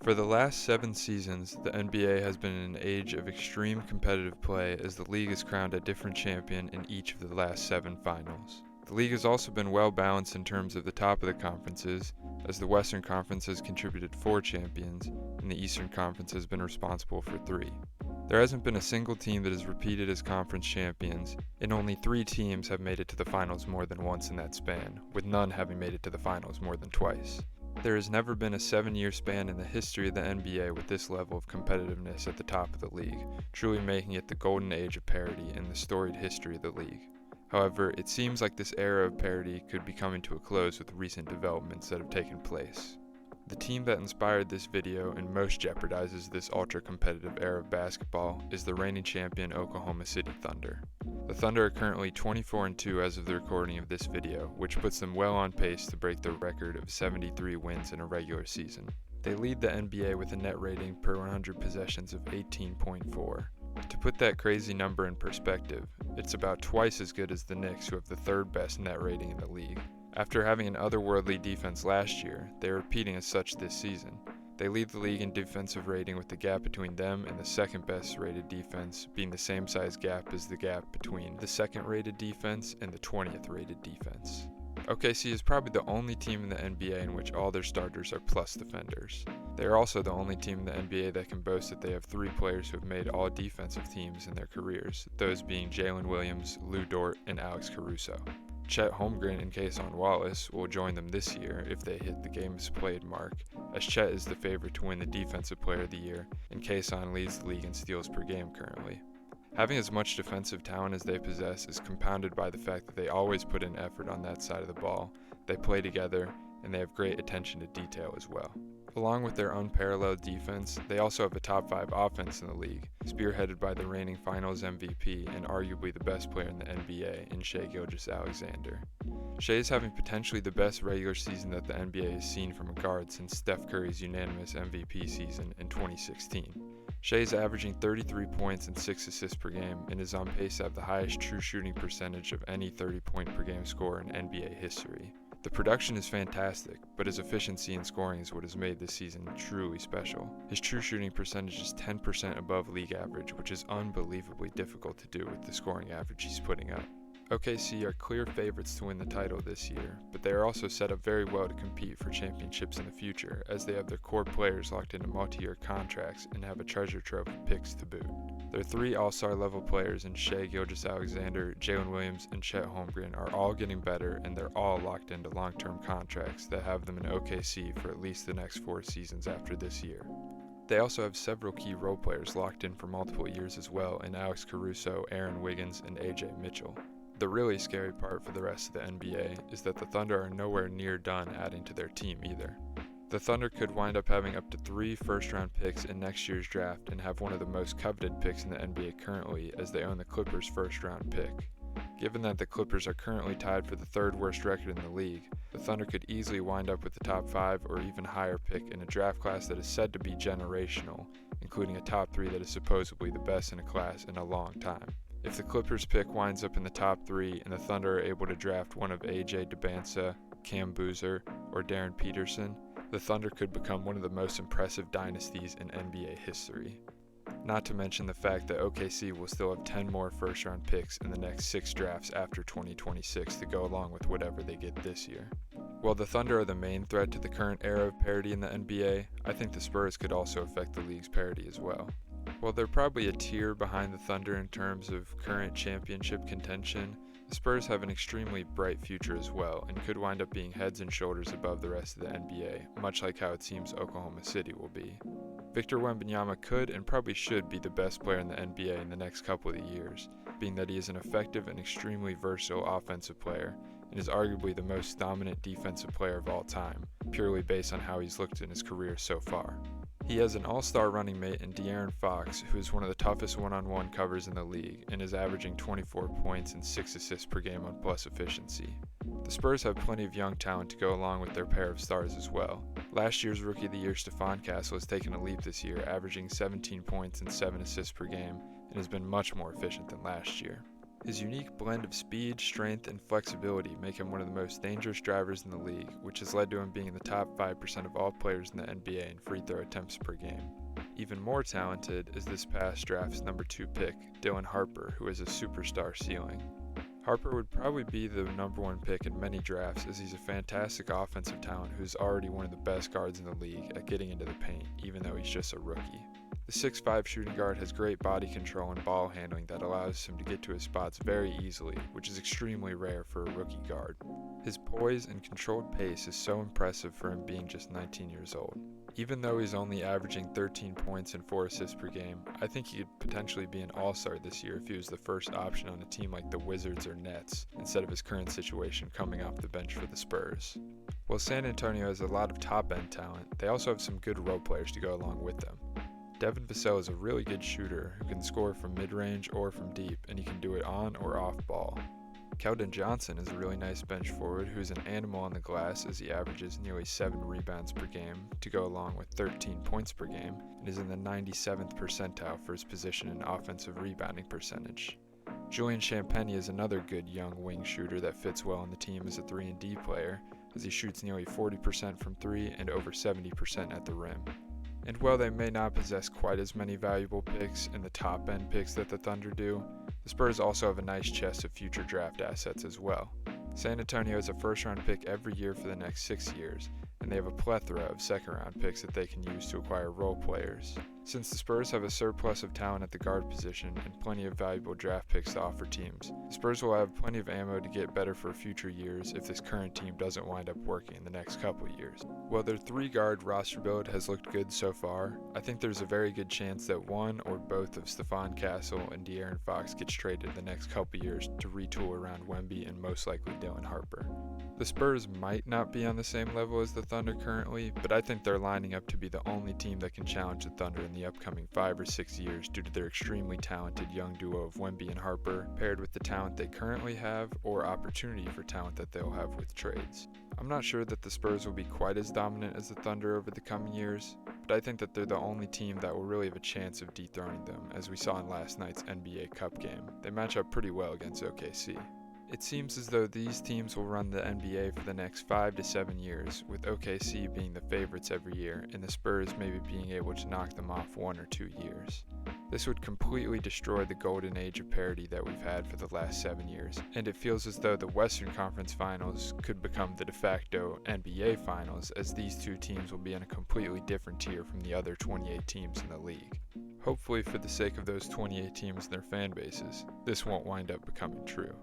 For the last 7 seasons, the NBA has been in an age of extreme competitive play as the league has crowned a different champion in each of the last 7 finals. The league has also been well balanced in terms of the top of the conferences, as the Western Conference has contributed 4 champions, and the Eastern Conference has been responsible for 3. There hasn't been a single team that has repeated as conference champions, and only 3 teams have made it to the finals more than once in that span, with none having made it to the finals more than twice. There has never been a 7-year span in the history of the NBA with this level of competitiveness at the top of the league, truly making it the golden age of parity in the storied history of the league. However, it seems like this era of parity could be coming to a close with recent developments that have taken place. The team that inspired this video and most jeopardizes this ultra-competitive era of basketball is the reigning champion Oklahoma City Thunder. The Thunder are currently 24-2 as of the recording of this video, which puts them well on pace to break their record of 73 wins in a regular season. They lead the NBA with a net rating per 100 possessions of 18.4. To put that crazy number in perspective, it's about twice as good as the Knicks, who have the 3rd best net rating in the league. After having an otherworldly defense last year, they are repeating as such this season. They lead the league in defensive rating, with the gap between them and the 2nd best rated defense being the same size gap as the gap between the 2nd rated defense and the 20th rated defense. OKC is probably the only team in the NBA in which all their starters are plus defenders. They are also the only team in the NBA that can boast that they have 3 players who have made all defensive teams in their careers, those being Jalen Williams, Lou Dort, and Alex Caruso. Chet Holmgren and Cason Wallace will join them this year if they hit the games played mark, as Chet is the favorite to win the Defensive Player of the Year, and Cason leads the league in steals per game currently. Having as much defensive talent as they possess is compounded by the fact that they always put in effort on that side of the ball, they play together, and they have great attention to detail as well. Along with their unparalleled defense, they also have a top 5 offense in the league, spearheaded by the reigning Finals MVP and arguably the best player in the NBA in Shai Gilgeous-Alexander. Shai is having potentially the best regular season that the NBA has seen from a guard since Steph Curry's unanimous MVP season in 2016. Shai is averaging 33 points and 6 assists per game and is on pace to have the highest true shooting percentage of any 30-point per game scorer in NBA history. The production is fantastic, but his efficiency in scoring is what has made this season truly special. His true shooting percentage is 10% above league average, which is unbelievably difficult to do with the scoring average he's putting up. OKC are clear favorites to win the title this year, but they are also set up very well to compete for championships in the future, as they have their core players locked into multi-year contracts and have a treasure trove of picks to boot. Their 3 all-star level players in Shai Gilgeous-Alexander, Jalen Williams, and Chet Holmgren are all getting better, and they're all locked into long-term contracts that have them in OKC for at least the next 4 seasons after this year. They also have several key role players locked in for multiple years as well in Alex Caruso, Aaron Wiggins, and AJ Mitchell. The really scary part for the rest of the NBA is that the Thunder are nowhere near done adding to their team either. The Thunder could wind up having up to 3 first-round picks in next year's draft and have one of the most coveted picks in the NBA currently, as they own the Clippers' first-round pick. Given that the Clippers are currently tied for the 3rd worst record in the league, the Thunder could easily wind up with the top 5 or even higher pick in a draft class that is said to be generational, including a top 3 that is supposedly the best in a class in a long time. If the Clippers pick winds up in the top 3 and the Thunder are able to draft one of AJ Debinsa, Cam Boozer, or Darren Peterson, the Thunder could become one of the most impressive dynasties in NBA history. Not to mention the fact that OKC will still have 10 more first-round picks in the next 6 drafts after 2026 to go along with whatever they get this year. While the Thunder are the main threat to the current era of parity in the NBA, I think the Spurs could also affect the league's parity as well. While they're probably a tier behind the Thunder in terms of current championship contention, the Spurs have an extremely bright future as well and could wind up being heads and shoulders above the rest of the NBA, much like how it seems Oklahoma City will be. Victor Wembanyama could and probably should be the best player in the NBA in the next couple of years, being that he is an effective and extremely versatile offensive player and is arguably the most dominant defensive player of all time, purely based on how he's looked in his career so far. He has an all-star running mate in De'Aaron Fox, who is one of the toughest one-on-one covers in the league and is averaging 24 points and 6 assists per game on plus efficiency. The Spurs have plenty of young talent to go along with their pair of stars as well. Last year's Rookie of the Year Stephon Castle has taken a leap this year, averaging 17 points and 7 assists per game, and has been much more efficient than last year. His unique blend of speed, strength, and flexibility make him one of the most dangerous drivers in the league, which has led to him being in the top 5% of all players in the NBA in free throw attempts per game. Even more talented is this past draft's number 2 pick, Dylan Harper, who has a superstar ceiling. Harper would probably be the number 1 pick in many drafts as he's a fantastic offensive talent who's already one of the best guards in the league at getting into the paint, even though he's just a rookie. The 6'5" shooting guard has great body control and ball handling that allows him to get to his spots very easily, which is extremely rare for a rookie guard. His poise and controlled pace is so impressive for him being just 19 years old. Even though he's only averaging 13 points and 4 assists per game, I think he could potentially be an all-star this year if he was the first option on a team like the Wizards or Nets, instead of his current situation coming off the bench for the Spurs. While San Antonio has a lot of top-end talent, they also have some good role players to go along with them. Devin Vassell is a really good shooter who can score from mid-range or from deep, and he can do it on or off ball. Keldon Johnson is a really nice bench forward who's an animal on the glass as he averages nearly 7 rebounds per game to go along with 13 points per game and is in the 97th percentile for his position in offensive rebounding percentage. Julian Champagnie is another good young wing shooter that fits well on the team as a 3-and-D player as he shoots nearly 40% from 3 and over 70% at the rim. And while they may not possess quite as many valuable picks in the top-end picks that the Thunder do, the Spurs also have a nice chest of future draft assets as well. San Antonio has a first-round pick every year for the next 6 years, and they have a plethora of second-round picks that they can use to acquire role players. Since the Spurs have a surplus of talent at the guard position and plenty of valuable draft picks to offer teams, the Spurs will have plenty of ammo to get better for future years if this current team doesn't wind up working in the next couple years. While their 3-guard roster build has looked good so far, I think there's a very good chance that one or both of Stephon Castle and De'Aaron Fox gets traded in the next couple years to retool around Wemby and most likely Dylan Harper. The Spurs might not be on the same level as the Thunder currently, but I think they're lining up to be the only team that can challenge the Thunder in the upcoming 5 or 6 years due to their extremely talented young duo of Wemby and Harper, paired with the talent they currently have or opportunity for talent that they'll have with trades. I'm not sure that the Spurs will be quite as dominant as the Thunder over the coming years, but I think that they're the only team that will really have a chance of dethroning them, as we saw in last night's NBA Cup game. They match up pretty well against OKC. It seems as though these teams will run the NBA for the next 5 to 7 years, with OKC being the favorites every year and the Spurs maybe being able to knock them off 1 or 2 years. This would completely destroy the golden age of parity that we've had for the last 7 years, and it feels as though the Western Conference Finals could become the de facto NBA Finals, as these two teams will be in a completely different tier from the other 28 teams in the league. Hopefully, for the sake of those 28 teams and their fan bases, this won't wind up becoming true.